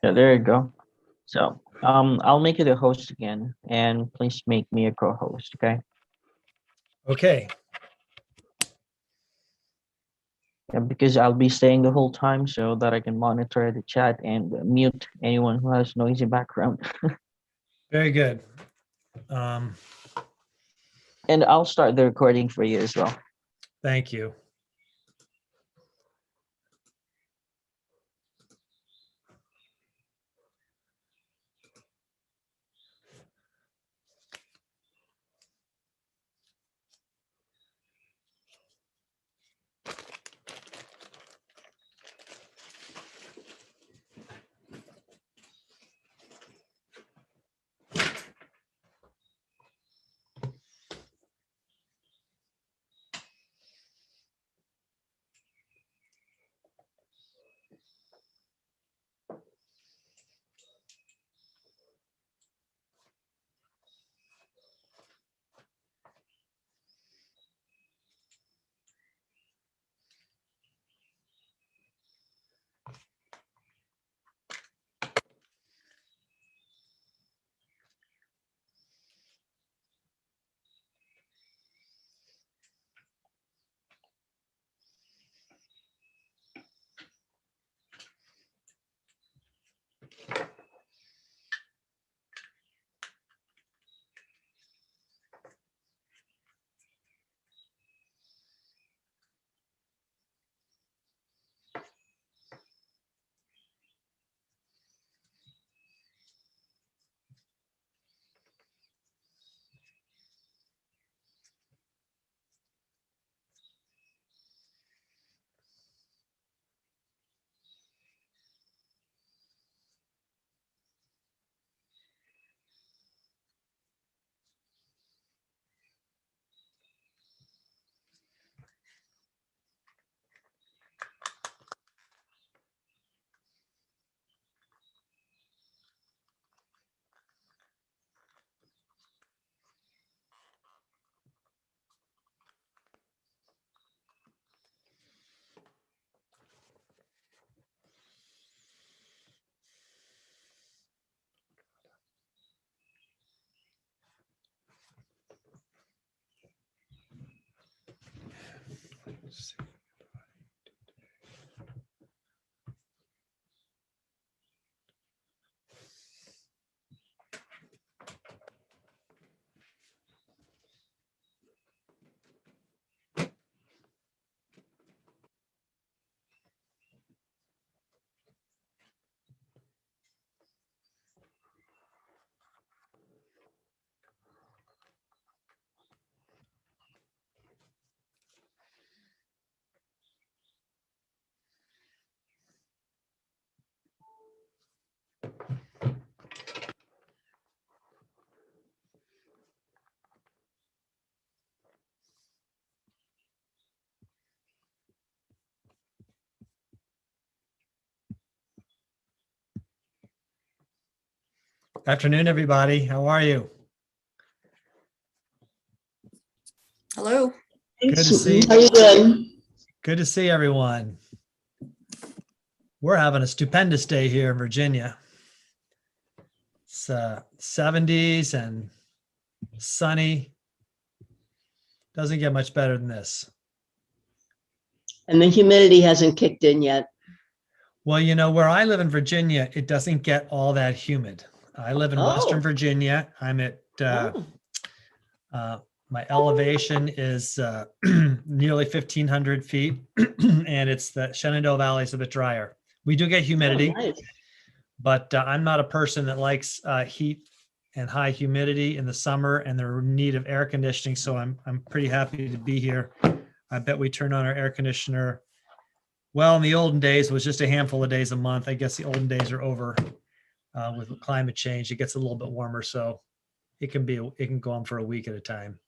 Yeah, there you go. So, I'll make you the host again, and please make me a co-host, okay? Okay. Yeah, because I'll be staying the whole time so that I can monitor the chat and mute anyone who has noisy background. Very good. And I'll start the recording for you as well. Thank you. Afternoon, everybody. How are you? Hello. Good to see you. How you doing? Good to see everyone. We're having a stupendous day here in Virginia. It's 70s and sunny. Doesn't get much better than this. And the humidity hasn't kicked in yet. Well, you know, where I live in Virginia, it doesn't get all that humid. I live in Western Virginia. I'm at my elevation is nearly 1,500 feet, and it's the Shenandoah Valley is a bit drier. We do get humidity, Nice. but I'm not a person that likes heat and high humidity in the summer and the need of air conditioning. So I'm pretty happy to be here. I bet we turn on our air conditioner. Well, in the olden days, it was just a handful of days a month. I guess the olden days are over with climate change. It gets a little bit warmer, so it can go on for a week at a time.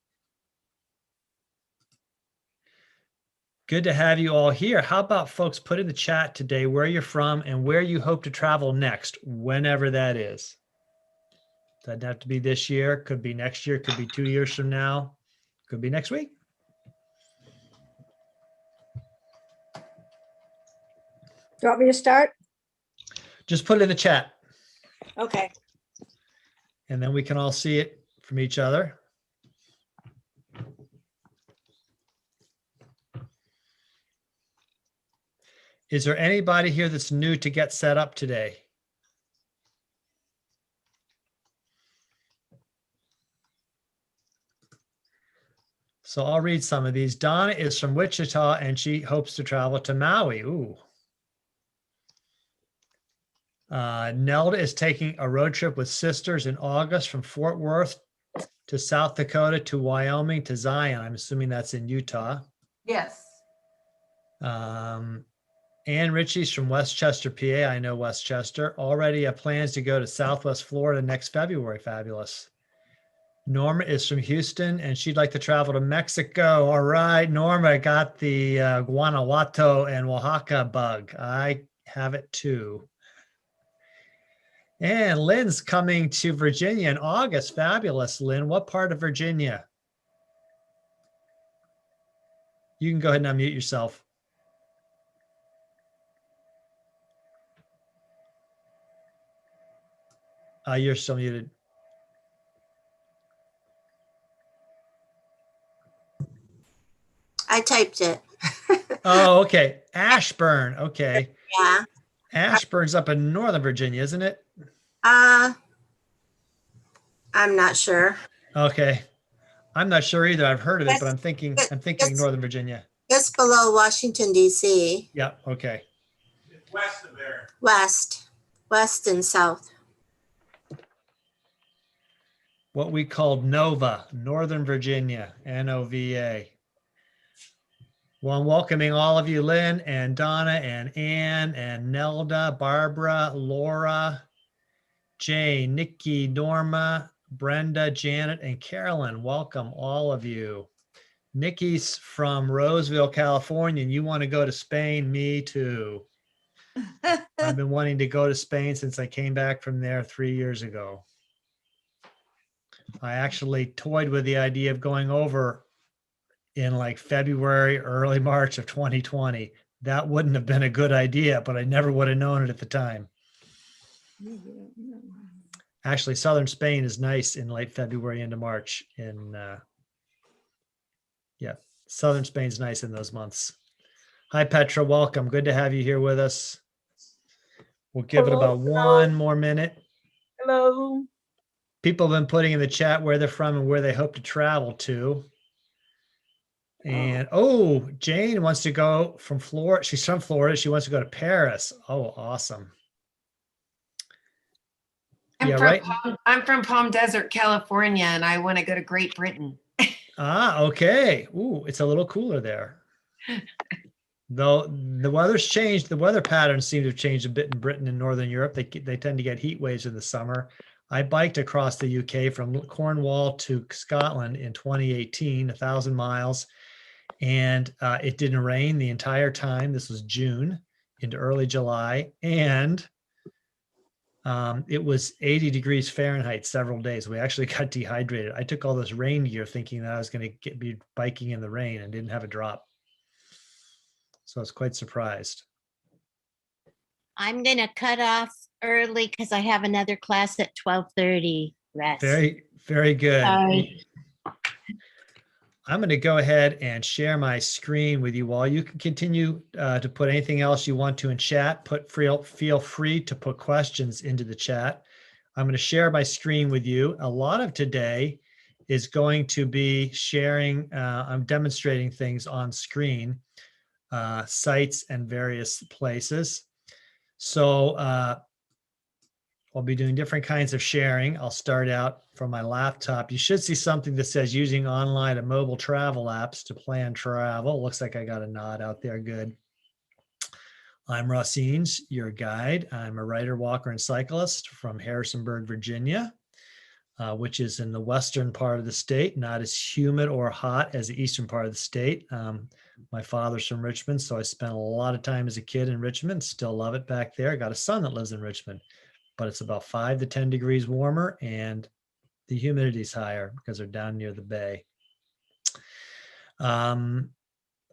Good to have you all here. How about folks put in the chat today where you're from and where you hope to travel next, whenever that is. Doesn't have to be this year, could be next year, could be 2 years from now, could be next week. Do you want me to start? Just put it in the chat Okay. and then we can all see it from each other. Is there anybody here that's new to get set up today? So I'll read some of these. Donna is from Wichita and she hopes to travel to Maui. Ooh. Nelda is taking a road trip with sisters in August from Fort Worth to South Dakota to Wyoming to Zion. I'm assuming that's in Utah. Yes. Ann Ritchie's from Westchester, PA. I know Westchester. Already have plans to go to Southwest Florida next February. Fabulous. Norma is from Houston and she'd like to travel to Mexico. All right, Norma, got the Guanajuato and Oaxaca bug. I have it too. And Lynn's coming to Virginia in August. Fabulous, Lynn. What part of Virginia? You can go ahead and unmute yourself. You're still muted. I typed it. Oh, okay. Ashburn. Okay. Yeah. Ashburn's up in Northern Virginia, isn't it? I'm not sure. Okay. I'm not sure either. I've heard of it, but Yes, I'm thinking yes. Northern Virginia. Just below Washington, D.C. Yeah. Okay. West of there. West and south. What we called Nova, Northern Virginia, N-O-V-A. Well, I'm welcoming all of you, Lynn and Donna and Ann and Nelda, Barbara, Laura, Jane, Nikki, Norma, Brenda, Janet, and Carolyn. Welcome, all of you. Nikki's from Roseville, California, and you want to go to Spain? Me too. I've been wanting to go to Spain since I came back from there 3 years ago. I actually toyed with the idea of going over in like February, early March of 2020. That wouldn't have been a good idea, but I never would have known it at the time. Actually, southern Spain is nice in late February into March. Yeah, southern Spain's nice in those months. Hi, Petra. Welcome. Good to have you here with us. We'll give it about one more minute. Hello. People have been putting in the chat where they're from and where they hope to travel to. And Jane wants to go from Florida. She's from Florida. She wants to go to Paris. Oh, awesome. I'm from Palm Desert, California, and I want to go to Great Britain. Okay. Ooh, it's a little cooler there. Though the weather's changed, the weather patterns seem to have changed a bit in Britain and Northern Europe. They tend to get heat waves in the summer. I biked across the UK from Cornwall to Scotland in 2018, 1,000 miles, and it didn't rain the entire time. This was June into early July, and it was 80 degrees Fahrenheit several days. We actually got dehydrated. I took all this rain gear thinking that I was going to be biking in the rain and didn't have a drop. So I was quite surprised. I'm going to cut off early because I have another class at 12:30. Very, very good. Sorry. I'm going to go ahead and share my screen with you all. You can continue to put anything else you want to in chat. Feel free to put questions into the chat. I'm going to share my screen with you. A lot of today is going to be sharing, I'm demonstrating things on screen, sites and various places. So I'll be doing different kinds of sharing. I'll start out from my laptop. You should see something that says using online and mobile travel apps to plan travel. Looks like I got a nod out there. Good. I'm Russ Eanes, your guide. I'm a writer, walker, and cyclist from Harrisonburg, Virginia, which is in the western part of the state, not as humid or hot as the eastern part of the state. My father's from Richmond, so I spent a lot of time as a kid in Richmond. Still love it back there. I got a son that lives in Richmond, but it's about 5 to 10 degrees warmer and the humidity's higher because they're down near the bay. I'm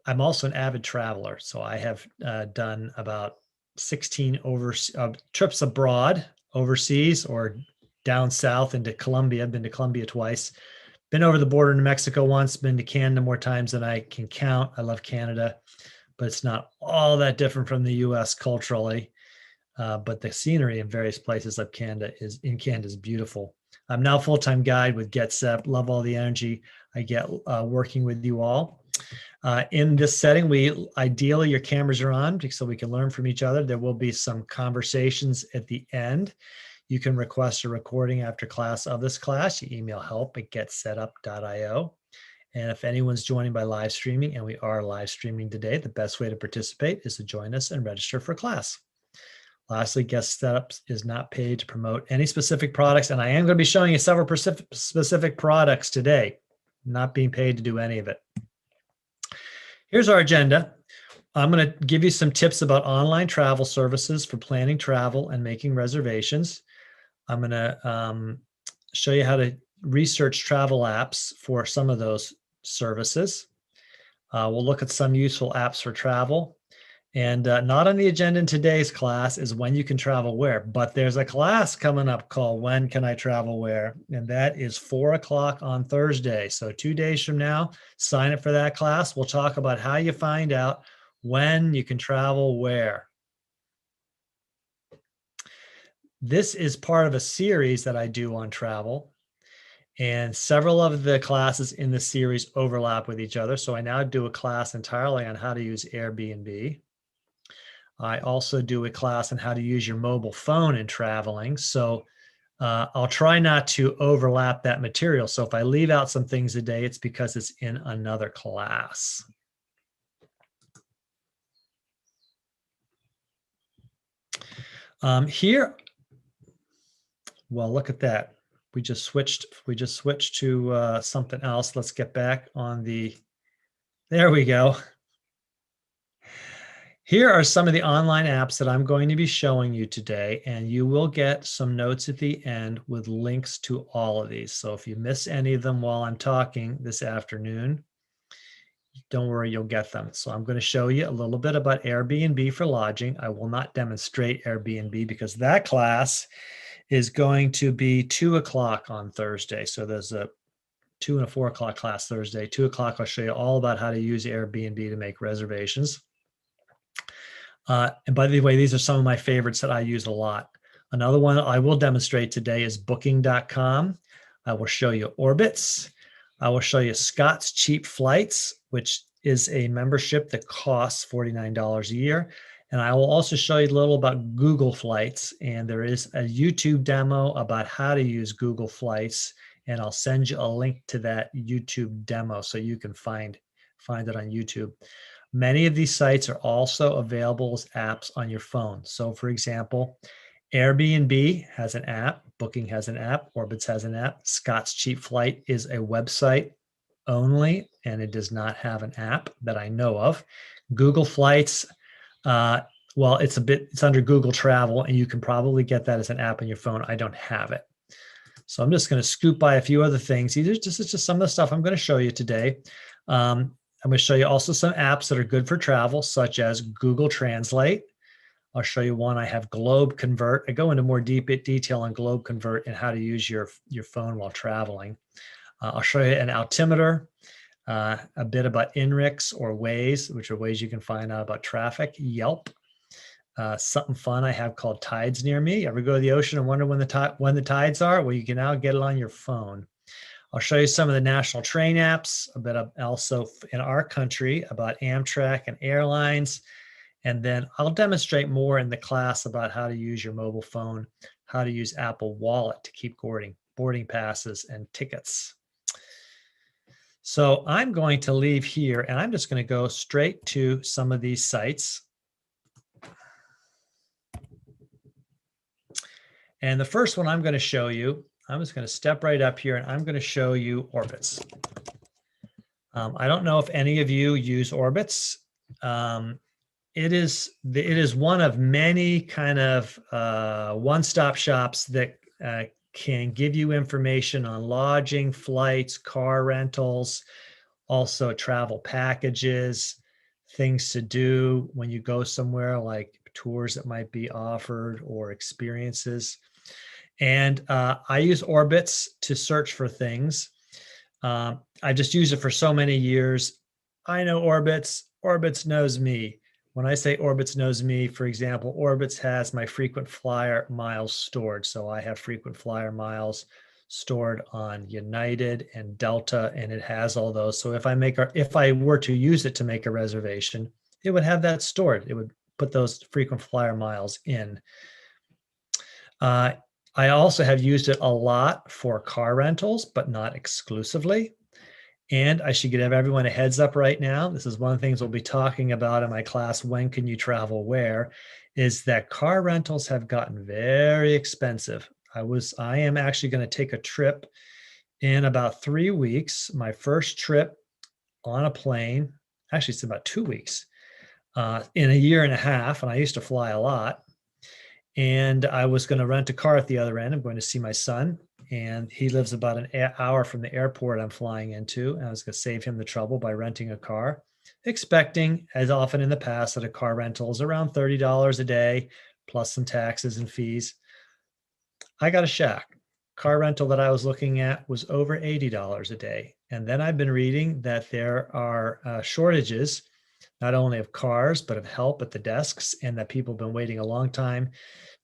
also an avid traveler. So I have done about 16 trips abroad, overseas, or down south into Colombia. I've been to Colombia twice. Been over the border to Mexico once. Been to Canada more times than I can count. I love Canada, but it's not all that different from the U.S. culturally. But the scenery in various places of Canada is beautiful. I'm now full-time guide with GetSep. Love all the energy I get working with you all. In this setting, ideally your cameras are on so we can learn from each other. There will be some conversations at the end. You can request a recording after class of this class. You email help@getsetup.io. And if anyone's joining by live streaming, and we are live streaming today, the best way to participate is to join us and register for class. Lastly, Guest Setups is not paid to promote any specific products, and I am going to be showing you several specific products today, not being paid to do any of it. Here's our agenda. I'm going to give you some tips about online travel services for planning travel and making reservations. I'm going to show you how to research travel apps for some of those services. We'll look at some useful apps for travel. And not on the agenda in today's class is when you can travel where, but there's a class coming up called When Can I Travel Where? And that is 4 o'clock on Thursday. So 2 days from now, sign up for that class. We'll talk about how you find out when you can travel where. This is part of a series that I do on travel. And several of the classes in the series overlap with each other. So I now do a class entirely on how to use Airbnb. I also do a class on how to use your mobile phone in traveling. So I'll try not to overlap that material. So if I leave out some things today, it's because it's in another class. Here, well, look at that. We just switched to something else. Let's get back on there we go. Here are some of the online apps that I'm going to be showing you today, and you will get some notes at the end with links to all of these. So if you miss any of them while I'm talking this afternoon, don't worry, you'll get them. So I'm going to show you a little bit about Airbnb for lodging. I will not demonstrate Airbnb because that class is going to be 2 o'clock on Thursday. So there's a 2 and a 4 o'clock class Thursday. 2 o'clock, I'll show you all about how to use Airbnb to make reservations. And by the way, these are some of my favorites that I use a lot. Another one I will demonstrate today is booking.com. I will show you Orbitz. I will show you Scott's Cheap Flights, which is a membership that costs $49 a year. And I will also show you a little about Google Flights. And there is a YouTube demo about how to use Google Flights. And I'll send you a link to that YouTube demo so you can find it on YouTube. Many of these sites are also available as apps on your phone. So for example, Airbnb has an app, Booking has an app, Orbitz has an app, Scott's Cheap Flight is a website only, and it does not have an app that I know of. Google Flights, well, it's under Google Travel, and you can probably get that as an app on your phone. I don't have it. So I'm just going to scoop by a few other things. This is just some of the stuff I'm going to show you today. I'm going to show you also some apps that are good for travel, such as Google Translate. I'll show you one. I have Globe Convert. I go into more detail on Globe Convert and how to use your phone while traveling. I'll show you an altimeter, a bit about INRIX or Waze, which are ways you can find out about traffic. Yelp. Something fun I have called Tides Near Me. Ever go to the ocean and wonder when the tides are? Well, you can now get it on your phone. I'll show you some of the national train apps, a bit of also in our country about Amtrak and airlines. And then I'll demonstrate more in the class about how to use your mobile phone, how to use Apple Wallet to keep boarding passes and tickets. So I'm going to leave here and I'm just going to go straight to some of these sites. And the first one I'm going to show you, I'm just going to step right up here and I'm going to show you Orbitz. I don't know if any of you use Orbitz. It is one of many kind of one-stop shops that can give you information on lodging, flights, car rentals, also travel packages, things to do when you go somewhere, like tours that might be offered or experiences. And I use Orbitz to search for things. I just used it for so many years. I know Orbitz. Orbitz knows me. When I say Orbitz knows me, for example, Orbitz has my frequent flyer miles stored. So I have frequent flyer miles stored on United and Delta, and it has all those. So if I were to use it to make a reservation, it would have that stored. It would put those frequent flyer miles in. I also have used it a lot for car rentals, but not exclusively. And I should give everyone a heads up right now. This is one of the things we'll be talking about in my class, When Can You Travel Where, is that car rentals have gotten very expensive. I am actually going to take a trip in about 3 weeks. My first trip on a plane, actually it's about 2 weeks, in a year and a half. And I used to fly a lot. And I was going to rent a car at the other end. I'm going to see my son, and he lives about an hour from the airport I'm flying into. And I was going to save him the trouble by renting a car, expecting, as often in the past, that a car rental is around $30 a day, plus some taxes and fees. I got a shock. Car rental that I was looking at was over $80 a day. And then I've been reading that there are shortages, not only of cars, but of help at the desks, and that people have been waiting a long time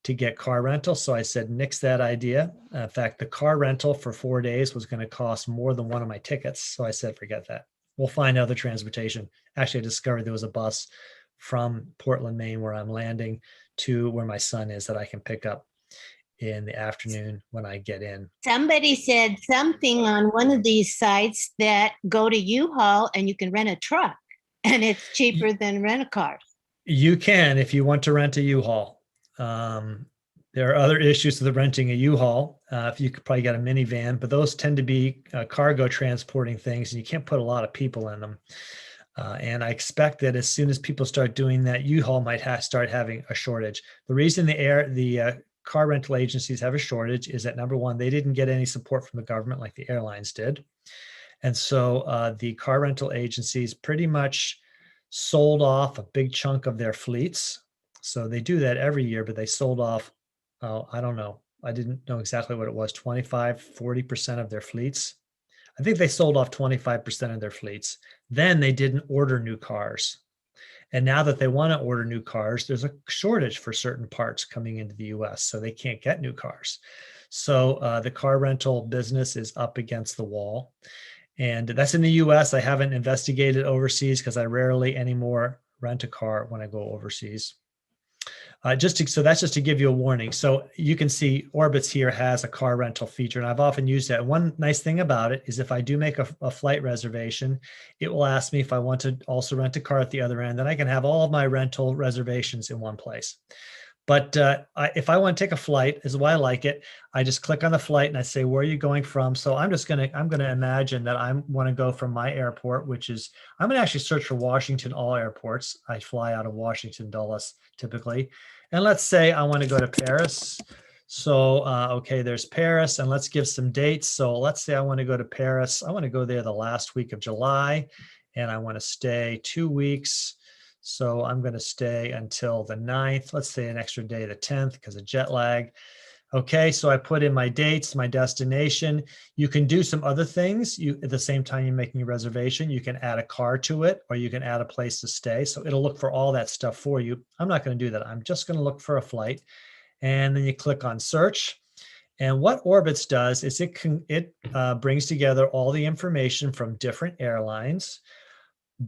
to get car rental. So I said, nix that idea. In fact, the car rental for 4 days was going to cost more than one of my tickets. So I said, forget that. We'll find other transportation. Actually, I discovered there was a bus from Portland, Maine, where I'm landing, to where my son is, that I can pick up in the afternoon when I get in. Somebody said something on one of these sites that go to U-Haul and you can rent a truck and it's cheaper than rent a car. You can, if you want to rent a U-Haul. There are other issues with renting a U-Haul. If you could probably get a minivan, but those tend to be cargo transporting things, and you can't put a lot of people in them. And I expect that as soon as people start doing that, U-Haul might start having a shortage. The reason the car rental agencies have a shortage is that, number one, they didn't get any support from the government like the airlines did. And so the car rental agencies pretty much sold off a big chunk of their fleets. So they do that every year, but they sold off, I don't know, I didn't know exactly what it was, 25, 40% of their fleets. I think they sold off 25% of their fleets. Then they didn't order new cars. And now that they want to order new cars, there's a shortage for certain parts coming into the US, so they can't get new cars. So the car rental business is up against the wall. And that's in the US. I haven't investigated overseas because I rarely anymore rent a car when I go overseas. So that's just to give you a warning. So you can see Orbitz here has a car rental feature, and I've often used that. One nice thing about it is if I do make a flight reservation, it will ask me if I want to also rent a car at the other end. Then I can have all of my rental reservations in one place. But if I want to take a flight, is why I like it. I just click on the flight and I say, where are you going from? So I'm going to imagine that I want to go from my airport, which is, I'm going to actually search for Washington, all airports. I fly out of Washington, Dulles typically. And let's say I want to go to Paris. So, okay, there's Paris, and let's give some dates. So let's say I want to go to Paris. I want to go there the last week of July, and I want to stay 2 weeks. So I'm going to stay until the 9th, let's say an extra day, the 10th, because of jet lag. Okay, so I put in my dates, my destination. You can do some other things. At the same time you're making a reservation, you can add a car to it, or you can add a place to stay. So it'll look for all that stuff for you. I'm not going to do that. I'm just going to look for a flight. And then you click on search. And what Orbitz does is it brings together all the information from different airlines.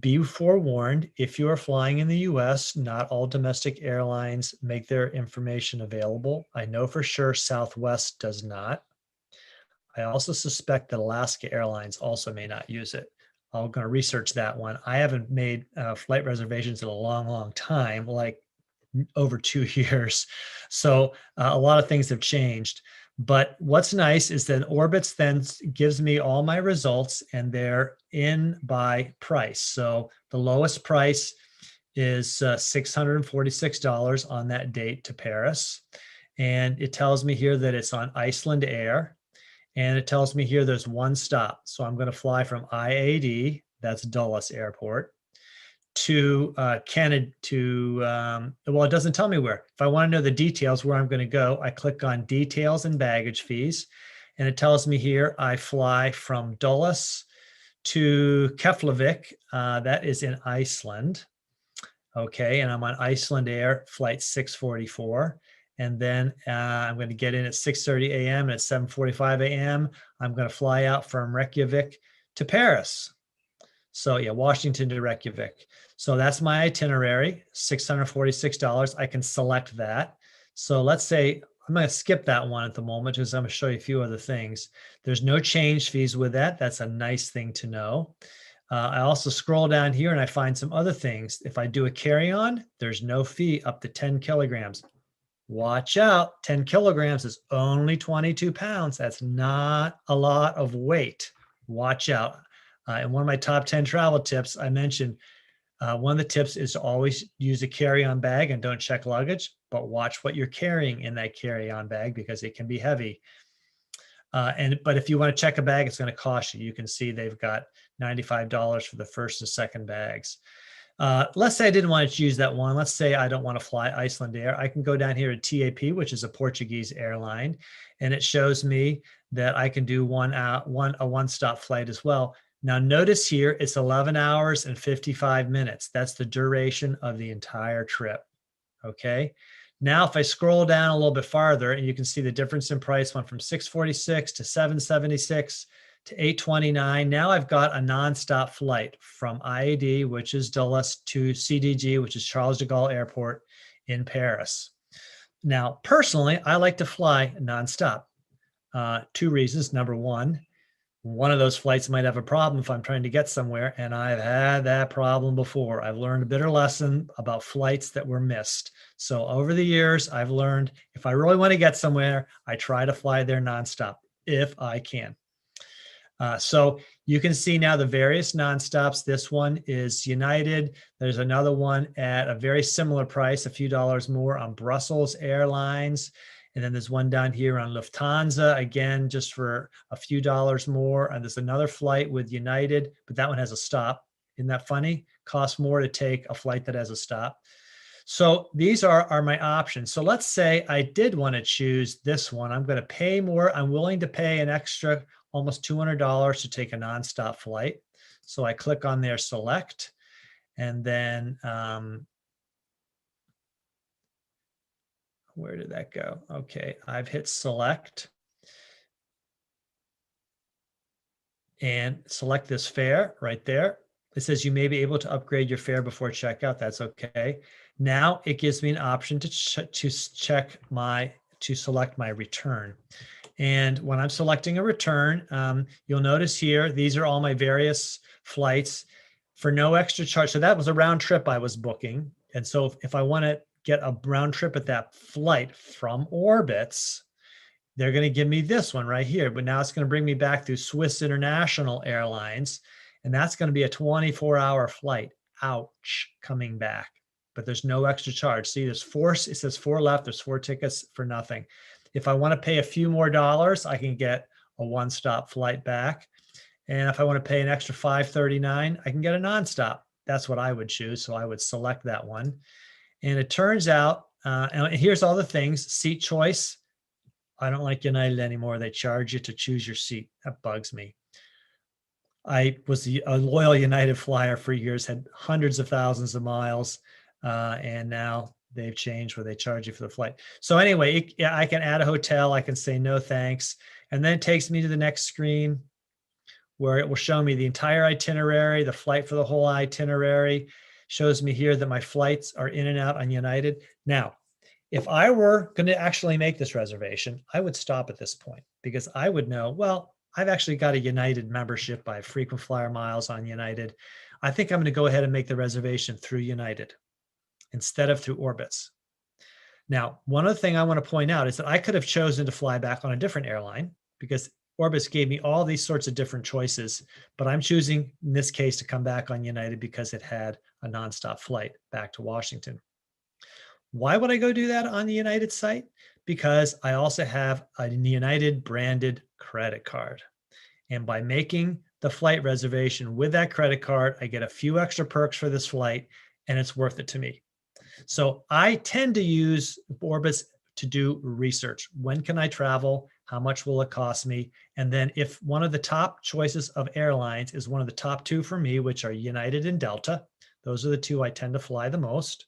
Be forewarned, if you are flying in the US, not all domestic airlines make their information available. I know for sure Southwest does not. I also suspect that Alaska Airlines also may not use it. I'm going to research that one. I haven't made flight reservations in a long, long time, like over 2 years. So a lot of things have changed. But what's nice is that Orbitz then gives me all my results, and they're in by price. So the lowest price is $646 on that date to Paris. And it tells me here that it's on Iceland Air. And it tells me here there's one stop. So I'm going to fly from IAD, that's Dulles Airport, to Canada well, it doesn't tell me where. If I want to know the details where I'm going to go, I click on details and baggage fees, and it tells me here I fly from Dulles to Keflavik. That is in Iceland. Okay, and I'm on Iceland Air flight 644. And then I'm going to get in at 6:30 a.m. and at 7:45 a.m. I'm going to fly out from Reykjavik to Paris. So yeah, Washington to Reykjavik. So that's my itinerary, $646. I can select that. So let's say I'm going to skip that one at the moment because I'm going to show you a few other things. There's no change fees with that. That's a nice thing to know. I also scroll down here and I find some other things. If I do a carry-on, there's no fee up to 10 kilograms. Watch out, 10 kilograms is only 22 pounds. That's not a lot of weight. Watch out. And one of my top 10 travel tips, I mentioned one of the tips is to always use a carry-on bag and don't check luggage, but watch what you're carrying in that carry-on bag because it can be heavy. But if you want to check a bag, it's going to cost you. You can see they've got $95 for the first and second bags. Let's say I didn't want to choose that one. Let's say I don't want to fly Iceland Air. I can go down here to TAP, which is a Portuguese airline, and it shows me that I can do a one-stop flight as well. Now notice here, it's 11 hours and 55 minutes. That's the duration of the entire trip. Okay. Now, if I scroll down a little bit farther, and you can see the difference in price went from 646 to 776 to 829. Now I've got a nonstop flight from IAD, which is Dulles, to CDG, which is Charles de Gaulle Airport in Paris. Now, personally, I like to fly nonstop. Two reasons. Number one of those flights might have a problem if I'm trying to get somewhere, and I've had that problem before. I've learned a bitter lesson about flights that were missed. So over the years, I've learned if I really want to get somewhere, I try to fly there nonstop if I can. So you can see now the various nonstops. This one is United. There's another one at a very similar price, a few dollars more on Brussels Airlines. And then there's one down here on Lufthansa, again, just for a few dollars more. And there's another flight with United, but that one has a stop. Isn't that funny? Costs more to take a flight that has a stop. So these are my options. So let's say I did want to choose this one. I'm going to pay more. I'm willing to pay an extra almost $200 to take a nonstop flight. So I click on their select, and then where did that go? Okay, I've hit select and select this fare right there. It says you may be able to upgrade your fare before checkout. That's okay. Now it gives me an option to select my return. And when I'm selecting a return, you'll notice here, these are all my various flights for no extra charge. So that was a round trip I was booking. And so if I want to get a round trip at that flight from Orbitz, they're going to give me this one right here. But now it's going to bring me back through Swiss International Airlines. And that's going to be a 24-hour flight. Ouch, coming back. But there's no extra charge. See, there's four, it says 4 left. There's 4 tickets for nothing. If I want to pay a few more dollars, I can get a one-stop flight back. And if I want to pay an extra $5.39, I can get a nonstop. That's what I would choose. So I would select that one. And it turns out, and here's all the things, seat choice. I don't like United anymore. They charge you to choose your seat. That bugs me. I was a loyal United flyer for years, had hundreds of thousands of miles, and now they've changed where they charge you for the flight. So anyway, I can add a hotel. I can say no thanks. And then it takes me to the next screen where it will show me the entire itinerary, the flight for the whole itinerary. Shows me here that my flights are in and out on United. Now, if I were going to actually make this reservation, I would stop at this point because I would know, well, I've actually got a United membership. I have frequent flyer miles on United. I think I'm going to go ahead and make the reservation through United instead of through Orbitz. Now, one other thing I want to point out is that I could have chosen to fly back on a different airline because Orbitz gave me all these sorts of different choices, but I'm choosing in this case to come back on United because it had a nonstop flight back to Washington. Why would I go do that on the United site? Because I also have a United branded credit card. And by making the flight reservation with that credit card. I get a few extra perks for this flight, and it's worth it to me. So I tend to use Orbitz to do research. When can I travel? How much will it cost me? And then if one of the top choices of airlines is one of the top two for me, which are United and Delta, those are the two I tend to fly the most,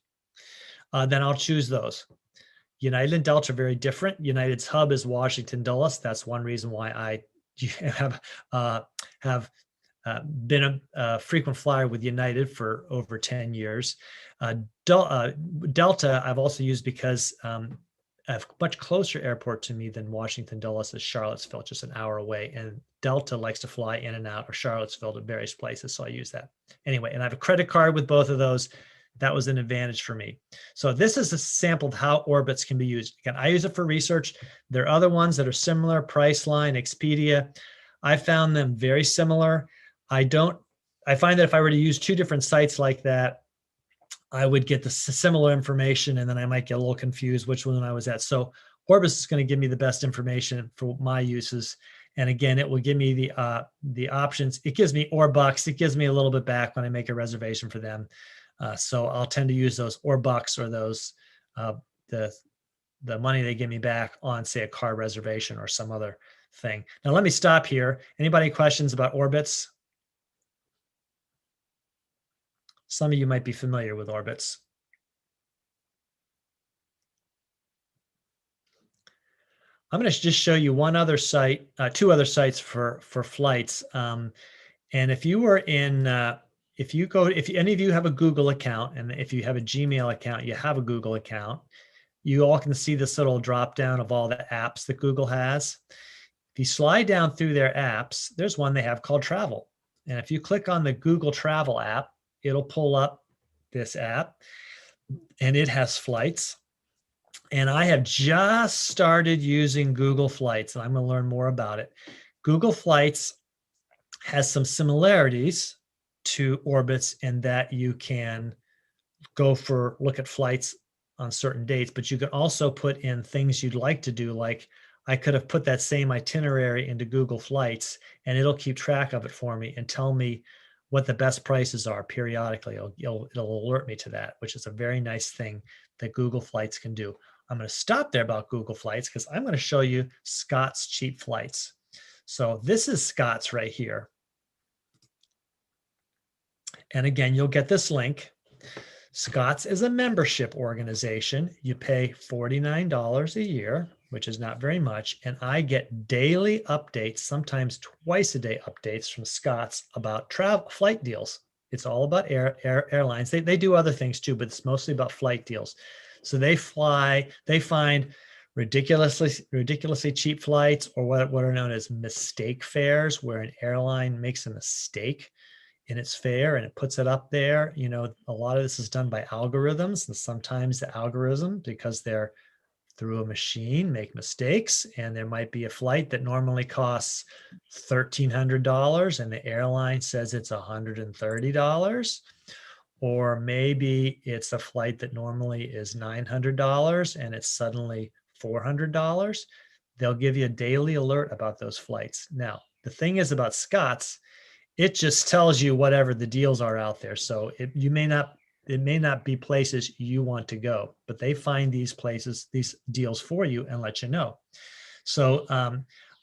then I'll choose those. United and Delta are very different. United's hub is Washington Dulles. That's one reason why I have been a frequent flyer with United for over 10 years. Delta I've also used because a much closer airport to me than Washington Dulles is Charlottesville, just an hour away. And Delta likes to fly in and out of Charlottesville to various places, so I use that. Anyway, and I have a credit card with both of those. That was an advantage for me. So this is a sample of how Orbitz can be used. Again, I use it for research. There are other ones that are similar, Priceline, Expedia. I found them very similar. I find that if I were to use two different sites like that, I would get the similar information, and then I might get a little confused which one I was at. So Orbitz is going to give me the best information for my uses. And again, it will give me the options. It gives me Orbucks. It gives me a little bit back when I make a reservation for them. So I'll tend to use those Orbucks or those the money they give me back on, say, a car reservation or some other thing. Now let me stop here. Anybody questions about Orbitz? Some of you might be familiar with Orbitz. I'm going to just show you one other site, two other sites for flights. And if you were in, if any of you have a Google account, and if you have a Gmail account, you have a Google account, you all can see this little drop down of all the apps that Google has. If you slide down through their apps, there's one they have called Travel. And if you click on the Google Travel app, it'll pull up this app, and it has flights. And I have just started using Google Flights, and I'm going to learn more about it. Google Flights has some similarities to Orbitz in that you can look at flights on certain dates, but you can also put in things you'd like to do. Like I could have put that same itinerary into Google Flights, and it'll keep track of it for me and tell me what the best prices are periodically. It'll alert me to that, which is a very nice thing that Google Flights can do. I'm going to stop there about Google Flights because I'm going to show you Scott's Cheap Flights. So this is Scott's right here. And again, you'll get this link. Scott's is a membership organization. You pay $49 a year, which is not very much. And I get daily updates, sometimes twice a day updates from Scott's about flight deals. It's all about airlines. They do other things too, but it's mostly about flight deals. So they find ridiculously cheap flights, or what are known as mistake fares, where an airline makes a mistake in its fare and it puts it up there. You know, a lot of this is done by algorithms, and sometimes the algorithm, because they're through a machine, make mistakes, and there might be a flight that normally costs $1,300 and the airline says it's $130. Or maybe it's a flight that normally is $900 and it's suddenly $400. They'll give you a daily alert about those flights. Now, the thing is about Scott's, it just tells you whatever the deals are out there. So it may not be places you want to go, but they find these places, these deals for you and let you know. So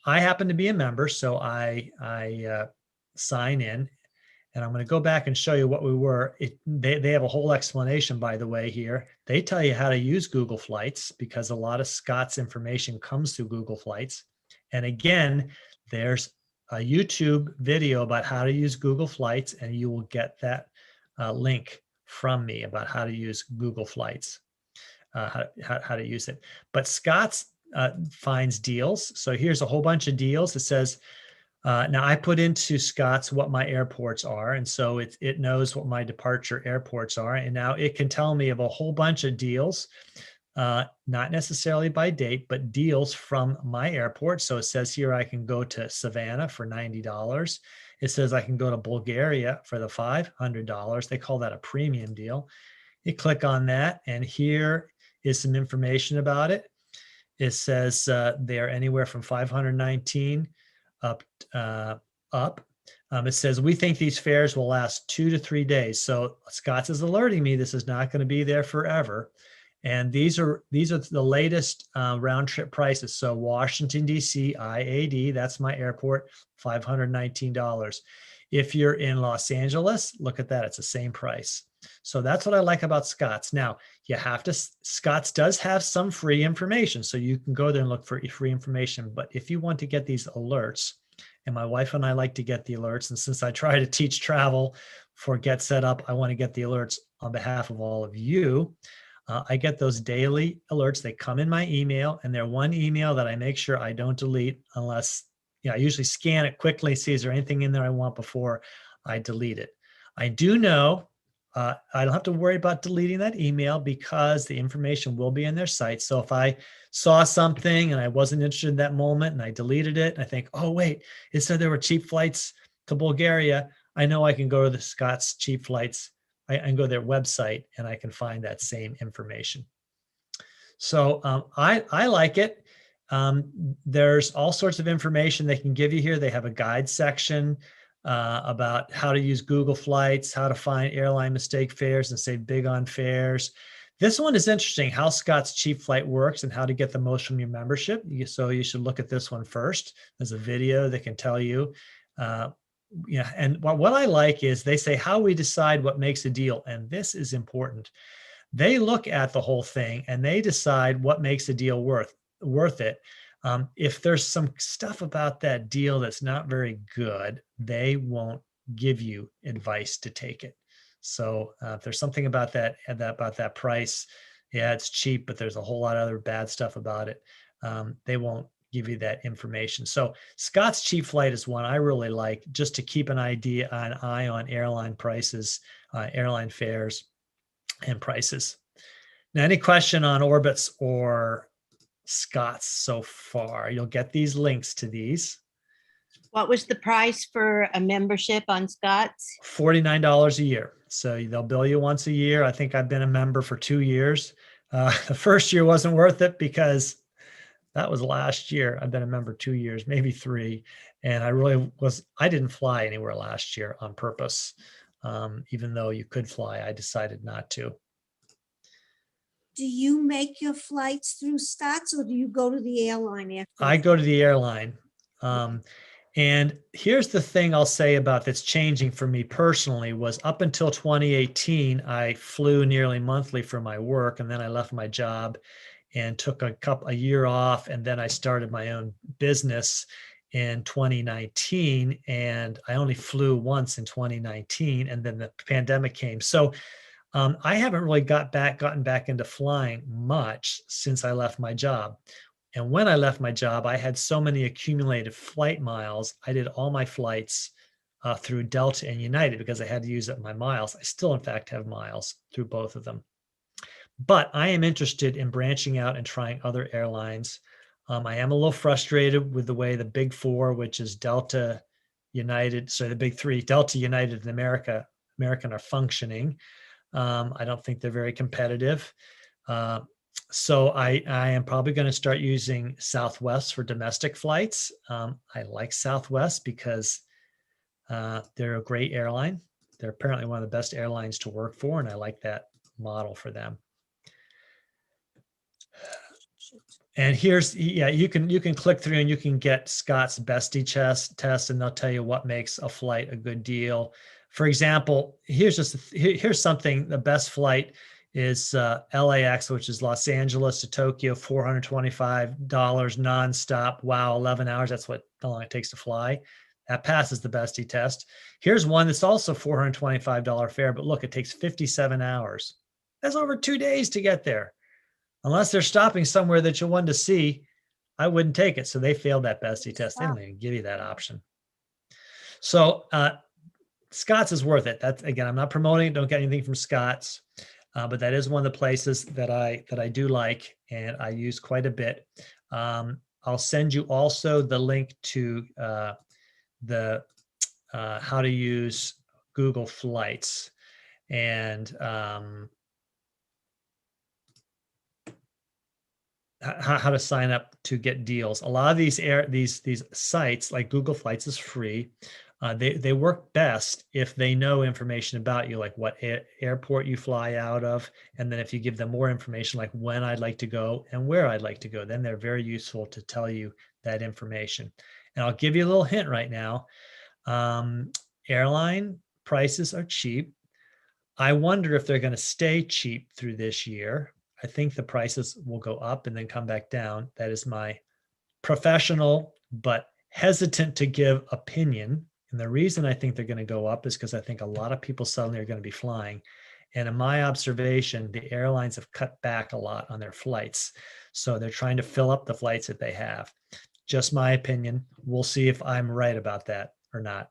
I happen to be a member, so I sign in. And I'm going to go back and show you what we were. They have a whole explanation, by the way, here. They tell you how to use Google Flights because a lot of Scott's information comes through Google Flights. And again, there's a YouTube video about how to use Google Flights, and you will get that link from me about how to use Google Flights, how to use it. But Scott's finds deals. So here's a whole bunch of deals. It says, now I put into Scott's what my airports are. And so it knows what my departure airports are. And now it can tell me of a whole bunch of deals, not necessarily by date, but deals from my airport. So it says here I can go to Savannah for $90. It says I can go to Bulgaria for the $500. They call that a premium deal. You click on that, and here is some information about it. It says they're anywhere from $519 up. It says, we think these fares will last 2 to 3 days. So Scott's is alerting me this is not going to be there forever. And these are the latest round trip prices. So Washington, D.C., IAD, that's my airport, $519. If you're in Los Angeles, look at that. It's the same price. So that's what I like about Scott's. Now, you have to, Scott's does have some free information. So you can go there and look for free information. But if you want to get these alerts, and my wife and I like to get the alerts, and since I try to teach travel for Get Set Up, I want to get the alerts on behalf of all of you. I get those daily alerts. They come in my email, and they're one email that I make sure I don't delete unless, I usually scan it quickly, see is there anything in there I want before I delete it. I do know I don't have to worry about deleting that email because the information will be in their site. So if I saw something and I wasn't interested in that moment and I deleted it, and I think, oh, wait, it said there were cheap flights to Bulgaria, I know I can go to the Scott's cheap flights. I can go to their website and I can find that same information. So I like it. There's all sorts of information they can give you here. They have a guide section about how to use Google Flights, how to find airline mistake fares and save big on fares. This one is interesting, how Scott's cheap flight works and how to get the most from your membership. So you should look at this one first. There's a video that can tell you. And what I like is they say how we decide what makes a deal. And this is important. They look at the whole thing and they decide what makes a deal worth it. If there's some stuff about that deal that's not very good, they won't give you advice to take it. So if there's something about that price, yeah, it's cheap, but there's a whole lot of other bad stuff about it. They won't give you that information. So Scott's cheap flight is one I really like, just to keep an eye on airline prices, airline fares and prices. Now, any question on Orbitz or Scott's so far? You'll get these links to these. What was the price for a membership on Scott's? $49 a year. So they'll bill you once a year. I think I've been a member for 2 years. The first year wasn't worth it because that was last year. I've been a member 2 years, maybe 3. And I didn't fly anywhere last year on purpose. Even though you could fly, I decided not to. Do you make your flights through Scott's or do you go to the airline after? I go to the airline. And here's the thing I'll say about that's changing for me personally was up until 2018, I flew nearly monthly for my work. And then I left my job and took a year off. And then I started my own business in 2019. And I only flew once in 2019. And then the pandemic came. So I haven't really gotten back into flying much since I left my job. And when I left my job, I had so many accumulated flight miles. I did all my flights through Delta and United because I had to use up my miles. I still, in fact, have miles through both of them. But I am interested in branching out and trying other airlines. I am a little frustrated with the way the big four, which is Delta, United, so the big three, Delta, United, and American are functioning. I don't think they're very competitive. So I am probably going to start using Southwest for domestic flights. I like Southwest because they're a great airline. They're apparently one of the best airlines to work for, and I like that model for them. And here's, you can click through and you can get Scott's Bestie test, and they'll tell you what makes a flight a good deal. For example, here's something, the best flight is LAX, which is Los Angeles to Tokyo, $425 nonstop. Wow, 11 hours. That's how long it takes to fly. That passes the Bestie test. Here's one that's also $425 fare, but look, it takes 57 hours. That's over 2 days to get there. Unless they're stopping somewhere that you want to see, I wouldn't take it. So they failed that Bestie test. They don't even give you that option. So Scott's is worth it. That's, again, I'm not promoting it. Don't get anything from Scott's. But that is one of the places that I do like and I use quite a bit. I'll send you also the link to the how to use Google Flights and how to sign up to get deals. A lot of these sites like Google Flights is free. They work best if they know information about you, like what airport you fly out of. And then if you give them more information, like when I'd like to go and where I'd like to go, then they're very useful to tell you that information. And I'll give you a little hint right now. Airline prices are cheap. I wonder if they're going to stay cheap through this year. I think the prices will go up and then come back down. That is my professional but hesitant to give opinion. And the reason I think they're going to go up is because I think a lot of people suddenly are going to be flying. And in my observation, the airlines have cut back a lot on their flights. So they're trying to fill up the flights that they have. Just my opinion. We'll see if I'm right about that or not.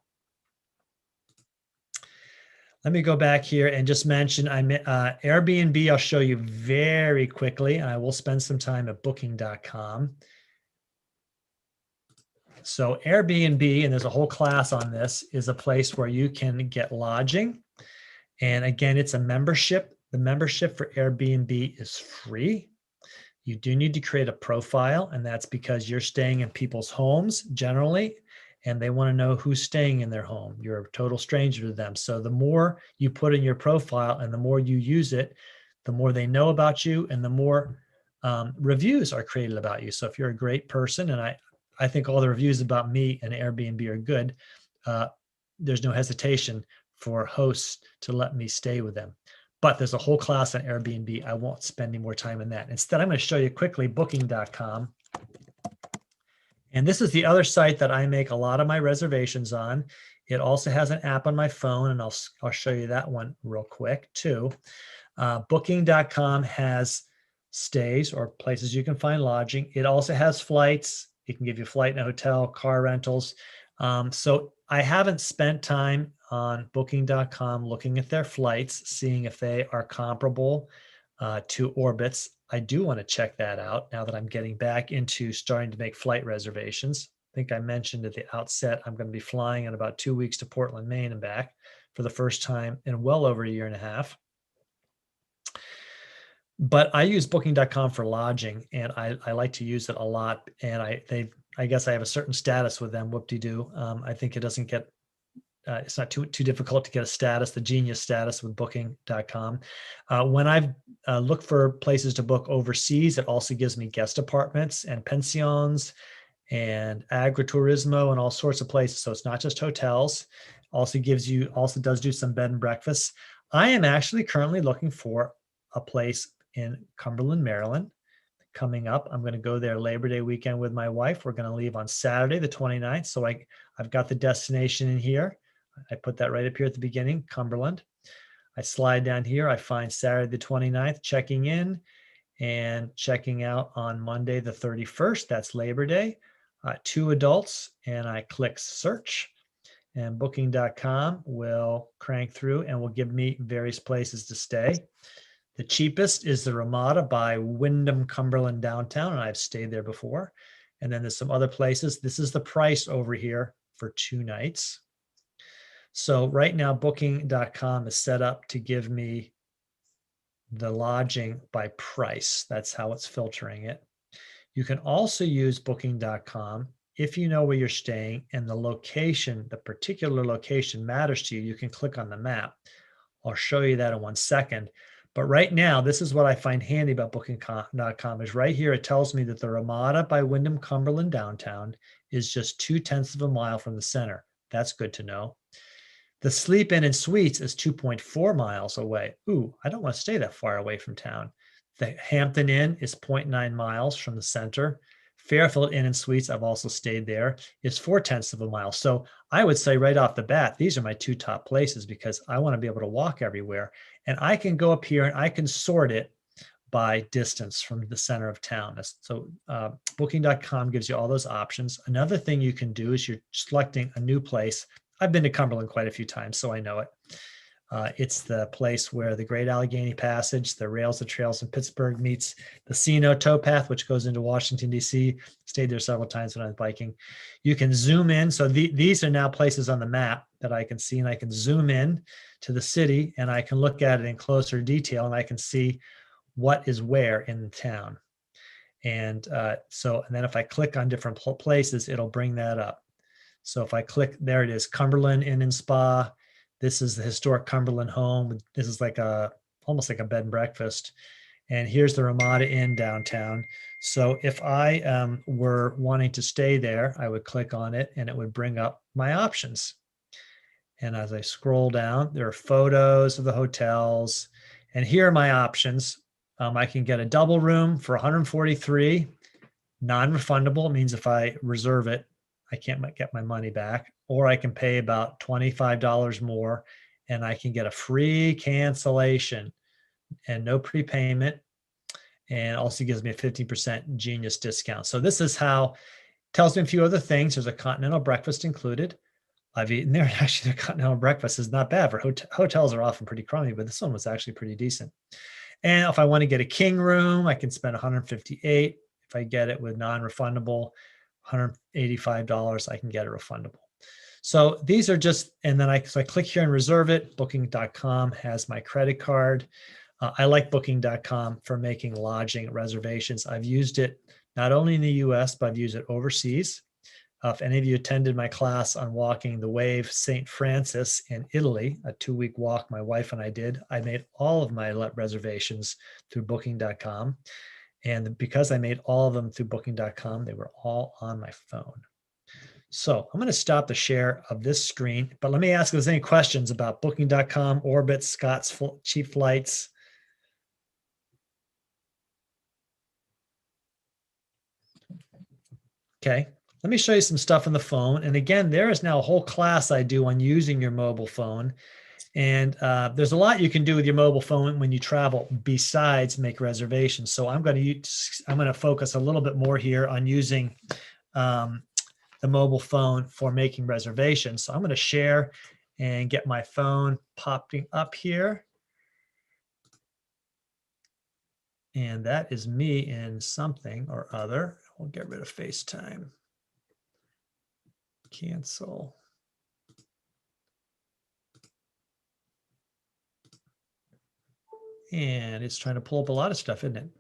Let me go back here and just mention Airbnb. I'll show you very quickly, and I will spend some time at booking.com. So Airbnb, and there's a whole class on this, is a place where you can get lodging. And again, it's a membership. The membership for Airbnb is free. You do need to create a profile, and that's because you're staying in people's homes generally, and they want to know who's staying in their home. You're a total stranger to them. So the more you put in your profile and the more you use it, the more they know about you and the more reviews are created about you. So if you're a great person, and I think all the reviews about me and Airbnb are good, there's no hesitation for hosts to let me stay with them. But there's a whole class on Airbnb. I won't spend any more time on that. Instead, I'm going to show you quickly booking.com. And this is the other site that I make a lot of my reservations on. It also has an app on my phone, and I'll show you that one real quick too. Booking.com has stays or places you can find lodging. It also has flights. It can give you a flight and a hotel, car rentals. So I haven't spent time on booking.com looking at their flights, seeing if they are comparable to Orbitz. I do want to check that out now that I'm getting back into starting to make flight reservations. I think I mentioned at the outset, I'm going to be flying in about 2 weeks to Portland, Maine and back for the first time in well over a year and a half. But I use booking.com for lodging, and I like to use it a lot. And I guess I have a certain status with them, whoop-de-doo. I think it doesn't get, it's not too difficult to get a status, the genius status with booking.com. When I've looked for places to book overseas, it also gives me guest apartments and pensions and agriturismo and all sorts of places. So it's not just hotels. Also does do some bed and breakfast. I am actually currently looking for a place in Cumberland, Maryland. Coming up, I'm going to go there Labor Day weekend with my wife. We're going to leave on Saturday, the 29th. So I've got the destination in here. I put that right up here at the beginning, Cumberland. I slide down here. I find Saturday, the 29th, checking in and checking out on Monday, the 31st. That's Labor Day. 2 adults, and I click search, and booking.com will crank through and will give me various places to stay. The cheapest is the Ramada by Wyndham Cumberland Downtown, and I've stayed there before. And then there's some other places. This is the price over here for 2 nights. So right now, booking.com is set up to give me the lodging by price. That's how it's filtering it. You can also use booking.com if you know where you're staying and the location, the particular location matters to you. You can click on the map. I'll show you that in 1 second. But right now, this is what I find handy about booking.com is right here. It tells me that the Ramada by Wyndham Cumberland Downtown is just 0.2 of a mile from the center. That's good to know. The Sleep Inn and Suites is 2.4 miles away. Ooh, I don't want to stay that far away from town. The Hampton Inn is 0.9 miles from the center. Fairfield Inn and Suites, I've also stayed there, is 0.4 of a mile. So I would say right off the bat, these are my 2 top places because I want to be able to walk everywhere. And I can go up here and I can sort it by distance from the center of town. So booking.com gives you all those options. Another thing you can do is you're selecting a new place. I've been to Cumberland quite a few times, so I know it. It's the place where the Great Allegheny Passage, the Rails to Trails in Pittsburgh meets the Sino Towpath, which goes into Washington, D.C. Stayed there several times when I was biking. You can zoom in. So these are now places on the map that I can see, and I can zoom in to the city, and I can look at it in closer detail, and I can see what is where in the town. And then if I click on different places, it'll bring that up. So if I click, there it is, Cumberland Inn and Spa. This is the historic Cumberland home. This is like almost like a bed and breakfast. And here's the Ramada Inn downtown. So if I were wanting to stay there, I would click on it and it would bring up my options. And as I scroll down, there are photos of the hotels. And here are my options. I can get a double room for $143, non-refundable. It means if I reserve it, I can't get my money back. Or I can pay about $25 more and I can get a free cancellation and no prepayment. And also gives me a 50% Genius discount. So this is how, tells me a few other things. There's a continental breakfast included. I've eaten there. Actually, the continental breakfast is not bad. For hotels are often pretty crummy, but this one was actually pretty decent. And if I want to get a king room, I can spend $158. If I get it with non-refundable, $185, I can get it refundable. So these are just, and then I click here and reserve it. Booking.com has my credit card. I like Booking.com for making lodging reservations. I've used it not only in the US, but I've used it overseas. If any of you attended my class on walking the wave St. Francis in Italy, a 2-week walk my wife and I did, I made all of my reservations through Booking.com. And because I made all of them through Booking.com, they were all on my phone. So I'm going to stop the share of this screen, but let me ask if there's any questions about Booking.com, Orbitz, Scott's Cheap Flights. Okay. Let me show you some stuff on the phone. And again, there is now a whole class I do on using your mobile phone. And there's a lot you can do with your mobile phone when you travel besides make reservations. So I'm going to focus a little bit more here on using the mobile phone for making reservations. So I'm going to share and get my phone popping up here. And that is me in something or other. We'll get rid of FaceTime. Cancel. And it's trying to pull up a lot of stuff, isn't it?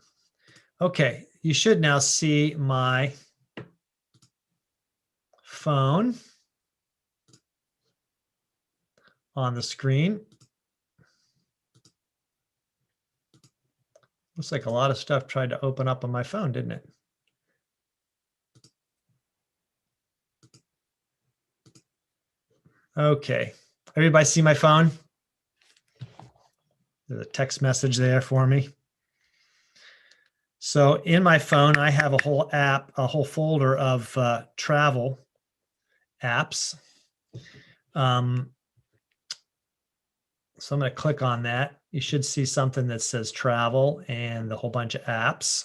Okay, you should now see my phone on the screen. Looks like a lot of stuff tried to open up on my phone, didn't it? Okay, everybody see my phone? There's a text message there for me. So in my phone, I have a whole folder of travel apps. So I'm going to click on that. You should see something that says travel and a whole bunch of apps.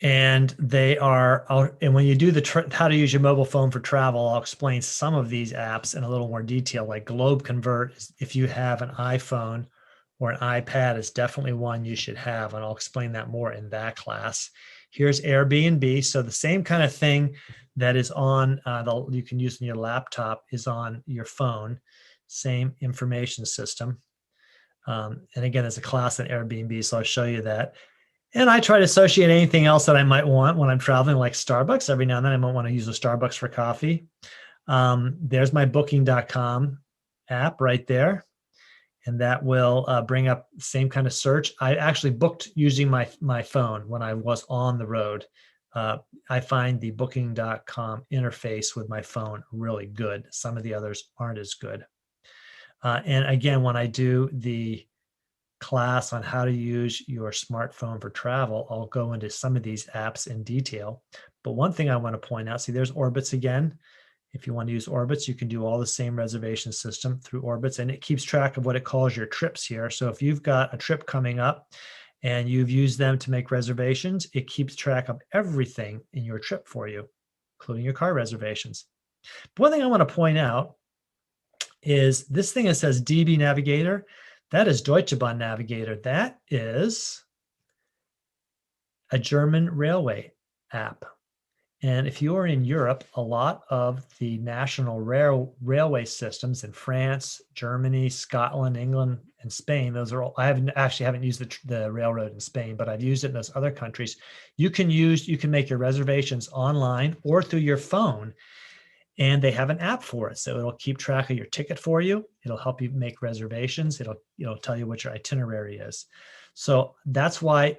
And they are, and when you do how to use your mobile phone for travel, I'll explain some of these apps in a little more detail, like Globe Convert. If you have an iPhone or an iPad, it's definitely one you should have. And I'll explain that more in that class. Here's Airbnb. So the same kind of thing that is on, you can use on your laptop is on your phone, same information system. And again, there's a class on Airbnb, so I'll show you that. And I try to associate anything else that I might want when I'm traveling, like Starbucks. Every now and then I might want to use a Starbucks for coffee. There's my Booking.com app right there. And that will bring up the same kind of search. I actually booked using my phone when I was on the road. I find the Booking.com interface with my phone really good. Some of the others aren't as good. And again, when I do the class on how to use your smartphone for travel, I'll go into some of these apps in detail. But one thing I want to point out, see, there's Orbitz again. If you want to use Orbitz, you can do all the same reservation system through Orbitz, and it keeps track of what it calls your trips here. So if you've got a trip coming up and you've used them to make reservations, it keeps track of everything in your trip for you, including your car reservations. But one thing I want to point out is this thing that says DB Navigator. That is Deutsche Bahn Navigator. That is a German railway app. And if you are in Europe, a lot of the national railway systems in France, Germany, Scotland, England, and Spain, those are all, I haven't used the railroad in Spain, but I've used it in those other countries. You can make your reservations online or through your phone, and they have an app for it. So it'll keep track of your ticket for you. It'll help you make reservations. It'll tell you what your itinerary is. So that's why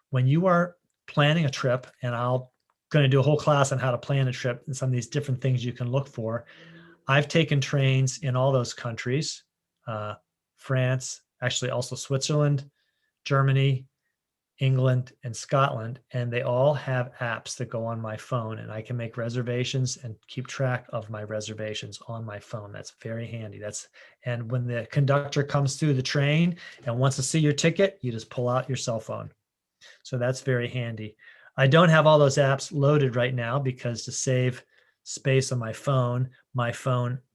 when you are planning a trip, and I'll going to do a whole class on how to plan a trip and some of these different things you can look for. I've taken trains in all those countries, France, actually also Switzerland, Germany, England, and Scotland, and they all have apps that go on my phone, and I can make reservations and keep track of my reservations on my phone. That's very handy. And when the conductor comes through the train and wants to see your ticket, you just pull out your cell phone. So that's very handy. I don't have all those apps loaded right now because to save space on my phone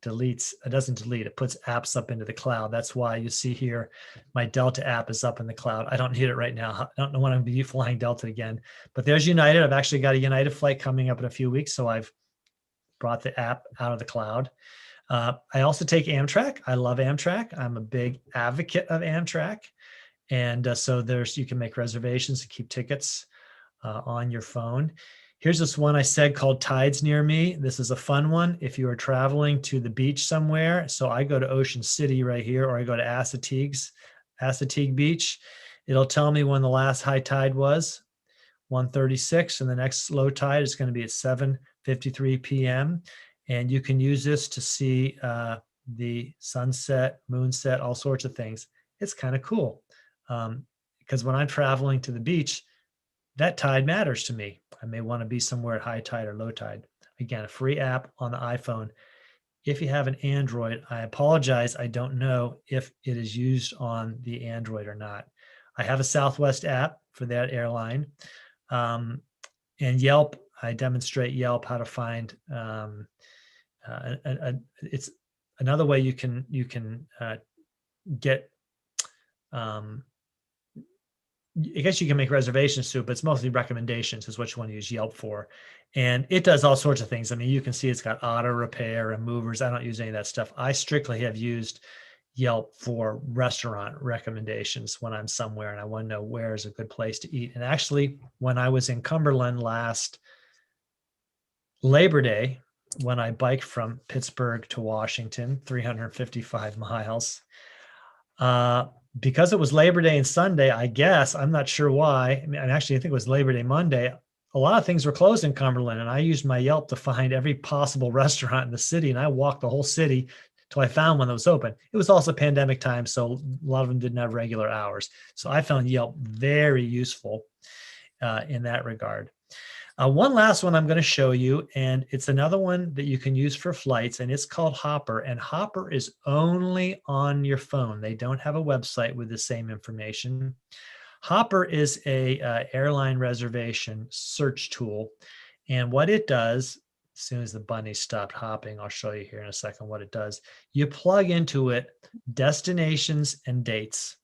deletes. It doesn't delete. It puts apps up into the cloud. That's why you see here my Delta app is up in the cloud. I don't need it right now. I don't know when I'm going to be flying Delta again. But there's United. I've actually got a United flight coming up in a few weeks, so I've brought the app out of the cloud. I also take Amtrak. I love Amtrak. I'm a big advocate of Amtrak. And so you can make reservations to keep tickets on your phone. Here's this one I said called Tides Near Me. This is a fun one if you are traveling to the beach somewhere. So I go to Ocean City right here, or I go to Assateague Beach. It'll tell me when the last high tide was, 1:36, and the next low tide is going to be at 7:53 p.m. And you can use this to see the sunset, moonset, all sorts of things. It's kind of cool because when I'm traveling to the beach, that tide matters to me. I may want to be somewhere at high tide or low tide. Again, a free app on the iPhone. If you have an Android, I apologize. I don't know if it is used on the Android or not. I have a Southwest app for that airline. And Yelp, I demonstrate Yelp how to find. It's another way you can get. I guess you can make reservations too, but it's mostly recommendations is what you want to use Yelp for. And it does all sorts of things. I mean, you can see it's got auto repair and movers. I don't use any of that stuff. I strictly have used Yelp for restaurant recommendations when I'm somewhere and I want to know where is a good place to eat. And actually, when I was in Cumberland last Labor Day, when I biked from Pittsburgh to Washington, 355 miles, because it was Labor Day and Sunday, I guess, I'm not sure why. I mean, actually, I think it was Labor Day Monday. A lot of things were closed in Cumberland, and I used my Yelp to find every possible restaurant in the city, and I walked the whole city till I found one that was open. It was also pandemic time, so a lot of them didn't have regular hours. So I found Yelp very useful in that regard. One last one I'm going to show you, and it's another one that you can use for flights, and it's called Hopper. And Hopper is only on your phone. They don't have a website with the same information. Hopper is a airline reservation search tool, and what it does, as soon as the bunny stopped hopping, I'll show you here in a second what it does. You plug into it destinations and dates.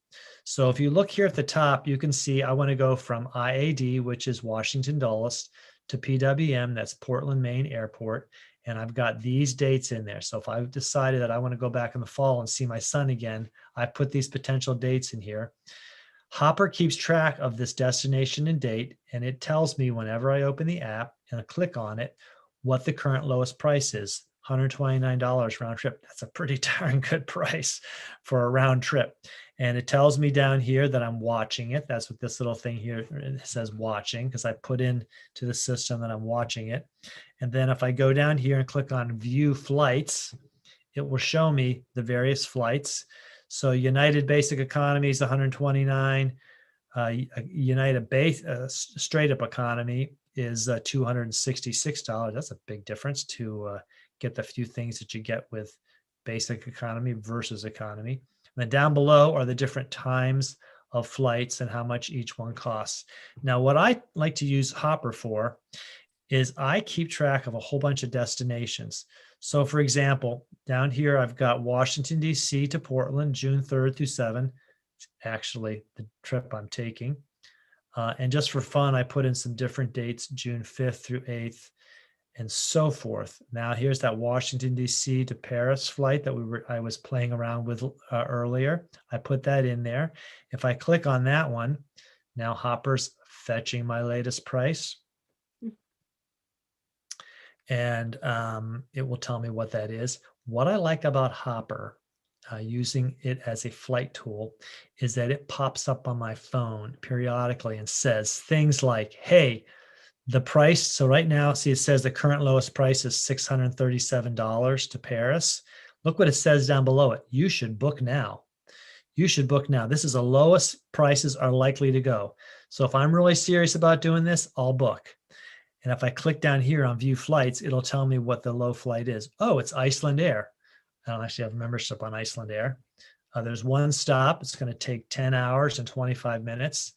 So if you look here at the top, you can see I want to go from IAD, which is Washington Dulles, to PWM, that's Portland, Maine Airport. And I've got these dates in there. So if I've decided that I want to go back in the fall and see my son again, I put these potential dates in here. Hopper keeps track of this destination and date, and it tells me whenever I open the app and I click on it, what the current lowest price is. $129 round trip. That's a pretty darn good price for a round trip. And it tells me down here that I'm watching it. That's what this little thing here says, watching, because I put in to the system that I'm watching it. And then if I go down here and click on view flights, it will show me the various flights. So United Basic Economy is $129. United Base Straight Up Economy is $266. That's a big difference to get the few things that you get with Basic Economy versus Economy. And then down below are the different times of flights and how much each one costs. Now, what I like to use Hopper for is I keep track of a whole bunch of destinations. So for example, down here, I've got Washington, D.C. to Portland, June 3rd through 7th. It's actually the trip I'm taking. And just for fun, I put in some different dates, June 5th through 8th and so forth. Now here's that Washington, D.C. to Paris flight that I was playing around with earlier. I put that in there. If I click on that one, now Hopper's fetching my latest price. And it will tell me what that is. What I like about Hopper, using it as a flight tool, is that it pops up on my phone periodically and says things like, hey, the price. So right now, see, it says the current lowest price is $637 to Paris. Look what it says down below it. You should book now. You should book now. This is the lowest prices are likely to go. So if I'm really serious about doing this, I'll book. And if I click down here on view flights, it'll tell me what the low flight is. Oh, it's Iceland Air. I don't actually have a membership on Iceland Air. There's one stop. It's going to take 10 hours and 25 minutes.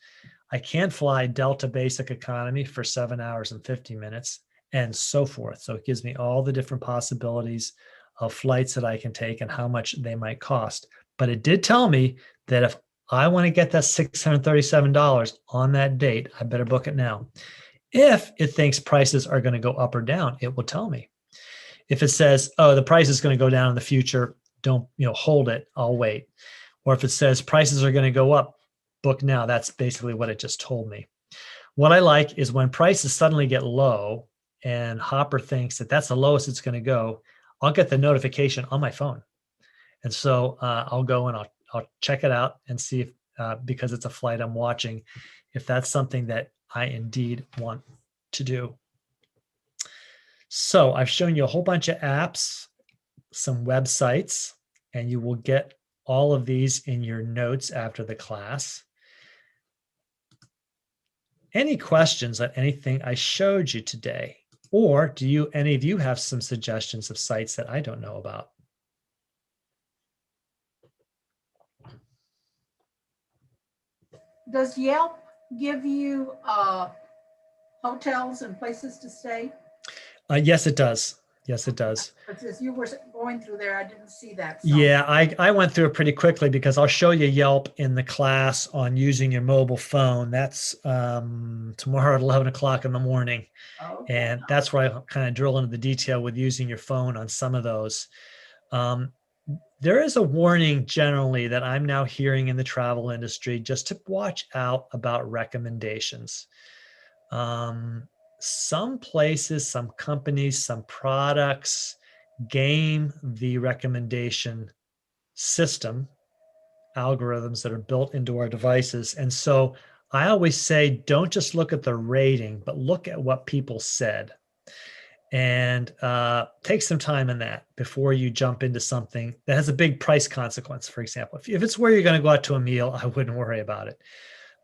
I can't fly Delta Basic Economy for 7 hours and 50 minutes and so forth. So it gives me all the different possibilities of flights that I can take and how much they might cost. But it did tell me that if I want to get that $637 on that date, I better book it now. If it thinks prices are going to go up or down, it will tell me. If it says, oh, the price is going to go down in the future, don't, hold it, I'll wait. Or if it says prices are going to go up, book now. That's basically what it just told me. What I like is when prices suddenly get low and Hopper thinks that that's the lowest it's going to go, I'll get the notification on my phone. And so I'll go and I'll check it out and see if, because it's a flight I'm watching, if that's something that I indeed want to do. So I've shown you a whole bunch of apps, some websites, and you will get all of these in your notes after the class. Any questions on anything I showed you today? Or do any of you have some suggestions of sites that I don't know about? Does Yelp give you hotels and places to stay? Yes, it does. Yes, it does. But as you were going through there, I didn't see that. So. Yeah, I went through it pretty quickly because I'll show you Yelp in the class on using your mobile phone. That's tomorrow at 11 o'clock in the morning. Okay. And that's where I kind of drill into the detail with using your phone on some of those. There is a warning generally that I'm now hearing in the travel industry just to watch out about recommendations. Some places, some companies, some products game the recommendation system, algorithms that are built into our devices. And so I always say, don't just look at the rating, but look at what people said. And take some time in that before you jump into something that has a big price consequence. For example, if it's where you're going to go out to a meal, I wouldn't worry about it.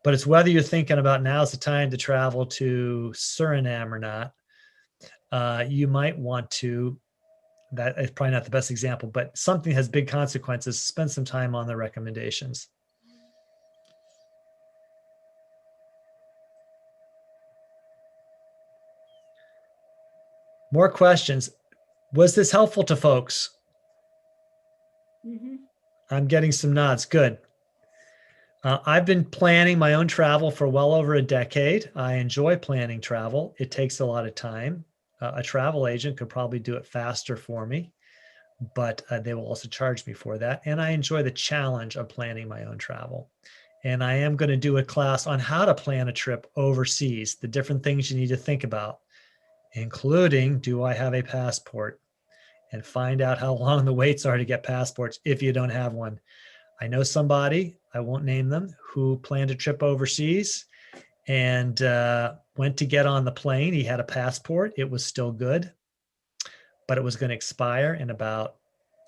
But it's whether you're thinking about now's the time to travel to Suriname or not. You might want to, that is probably not the best example, but something has big consequences, spend some time on the recommendations. More questions. Was this helpful to folks? Mm-hmm. I'm getting some nods. Good. I've been planning my own travel for well over a decade. I enjoy planning travel. It takes a lot of time. A travel agent could probably do it faster for me, but they will also charge me for that. And I enjoy the challenge of planning my own travel. And I am going to do a class on how to plan a trip overseas, the different things you need to think about, including, do I have a passport? And find out how long the waits are to get passports if you don't have one. I know somebody, I won't name them, who planned a trip overseas and went to get on the plane. He had a passport. It was still good, but it was going to expire in about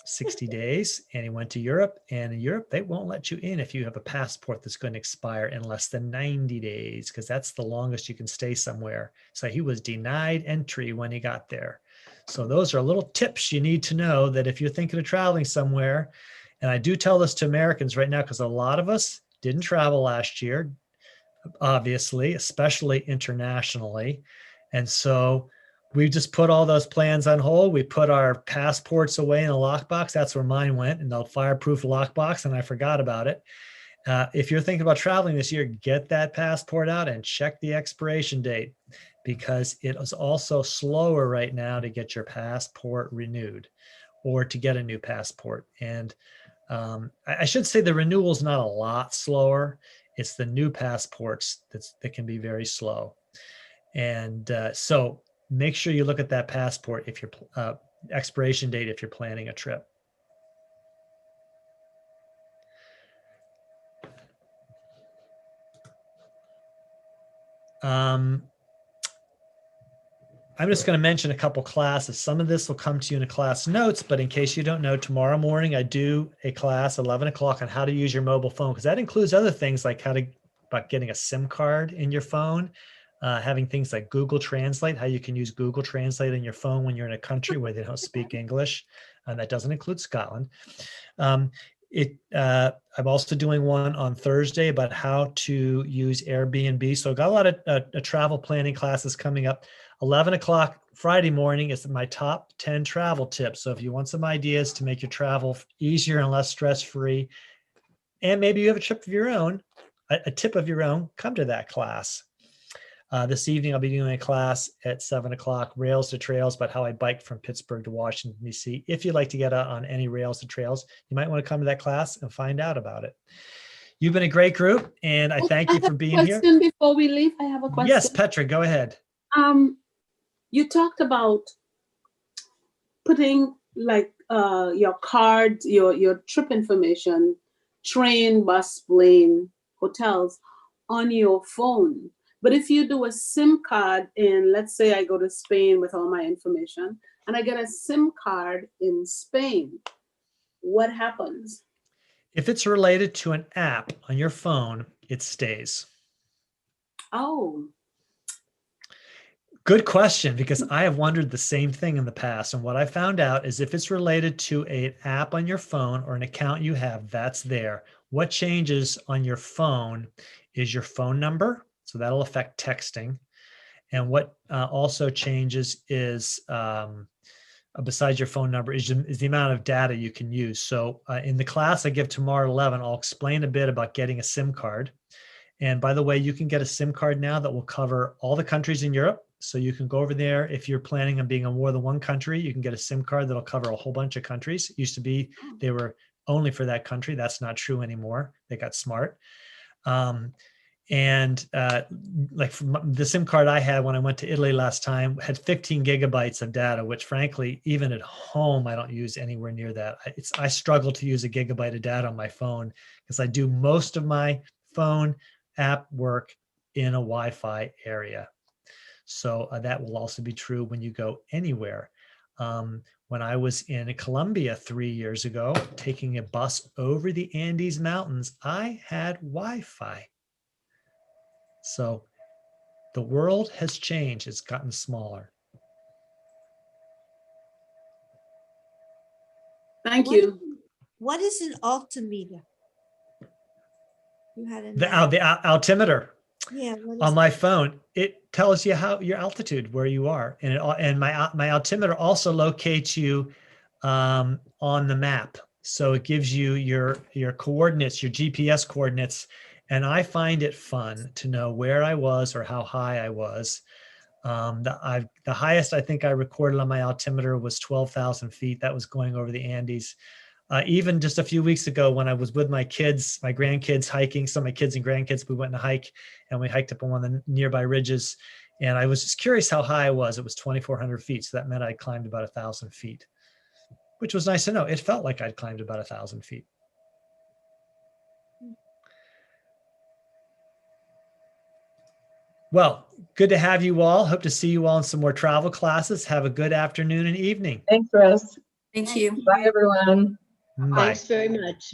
60 days. And he went to Europe. And in Europe, they won't let you in if you have a passport that's going to expire in less than 90 days, because that's the longest you can stay somewhere. So he was denied entry when he got there. So those are little tips you need to know, that if you're thinking of traveling somewhere, and I do tell this to Americans right now, because a lot of us didn't travel last year, obviously, especially internationally. And so we just put all those plans on hold. We put our passports away in a lockbox. That's where mine went, in the fireproof lockbox, and I forgot about it. If you're thinking about traveling this year, get that passport out and check the expiration date, because it is also slower right now to get your passport renewed or to get a new passport. And I should say the renewal is not a lot slower. It's the new passports that can be very slow. And so make sure you look at that passport if you're expiration date if you're planning a trip. I'm just going to mention a couple classes. Some of this will come to you in the class notes, but in case you don't know, tomorrow morning I do a class 11 o'clock on how to use your mobile phone, because that includes other things like about getting a SIM card in your phone, having things like Google Translate, how you can use Google Translate in your phone when you're in a country where they don't speak English, and that doesn't include Scotland. I'm also doing one on Thursday about how to use Airbnb. So I've got a lot of travel planning classes coming up. 11 o'clock Friday morning is my top 10 travel tips. So if you want some ideas to make your travel easier and less stress-free, and maybe you have a trip of your own, a tip of your own, come to that class. This evening, I'll be doing a class at 7 o'clock, Rails to Trails, about how I biked from Pittsburgh to Washington, D.C. If you'd like to get out on any rails to trails, you might want to come to that class and find out about it. You've been a great group, and I thank you for being here. Before we leave, I have a question. Yes, Petra, go ahead. You talked about putting like your cards, your trip information, train, bus, plane, hotels on your phone. But if you do a SIM card in, let's say I go to Spain with all my information and I get a SIM card in Spain, what happens? If it's related to an app on your phone, it stays. Oh. Good question, because I have wondered the same thing in the past. And what I found out is if it's related to an app on your phone or an account you have, that's there. What changes on your phone is your phone number. So that'll affect texting. And what also changes is, besides your phone number, is the amount of data you can use. So in the class I give tomorrow at 11, I'll explain a bit about getting a SIM card. And by the way, you can get a SIM card now that will cover all the countries in Europe. So you can go over there. If you're planning on being in more than one country, you can get a SIM card that'll cover a whole bunch of countries. It used to be they were only for that country. That's not true anymore. They got smart. Like the SIM card I had when I went to Italy last time had 15 gigabytes of data, which frankly, even at home, I don't use anywhere near that. I struggle to use a gigabyte of data on my phone because I do most of my phone app work in a Wi-Fi area. So that will also be true when you go anywhere. When I was in Colombia 3 years ago, taking a bus over the Andes Mountains, I had Wi-Fi. So the world has changed. It's gotten smaller. Thank you. What is an altimeter? You had The altimeter. Yeah. What is On my phone, it tells you how your altitude, where you are, and my altimeter also locates you on the map. So it gives you your coordinates, your GPS coordinates, and I find it fun to know where I was or how high I was. The highest I think I recorded on my altimeter was 12,000 feet. That was going over the Andes. Even just a few weeks ago when I was with my kids, my grandkids hiking, so my kids and grandkids, we went on a hike and we hiked up on one of the nearby ridges. And I was just curious how high I was. It was 2,400 feet. So that meant I climbed about 1,000 feet, which was nice to know. It felt like I'd climbed about 1,000 feet. Well, good to have you all. Hope to see you all in some more travel classes. Have a good afternoon and evening. Thanks, Russ. Thank you. Bye, everyone. Bye. Thanks very much.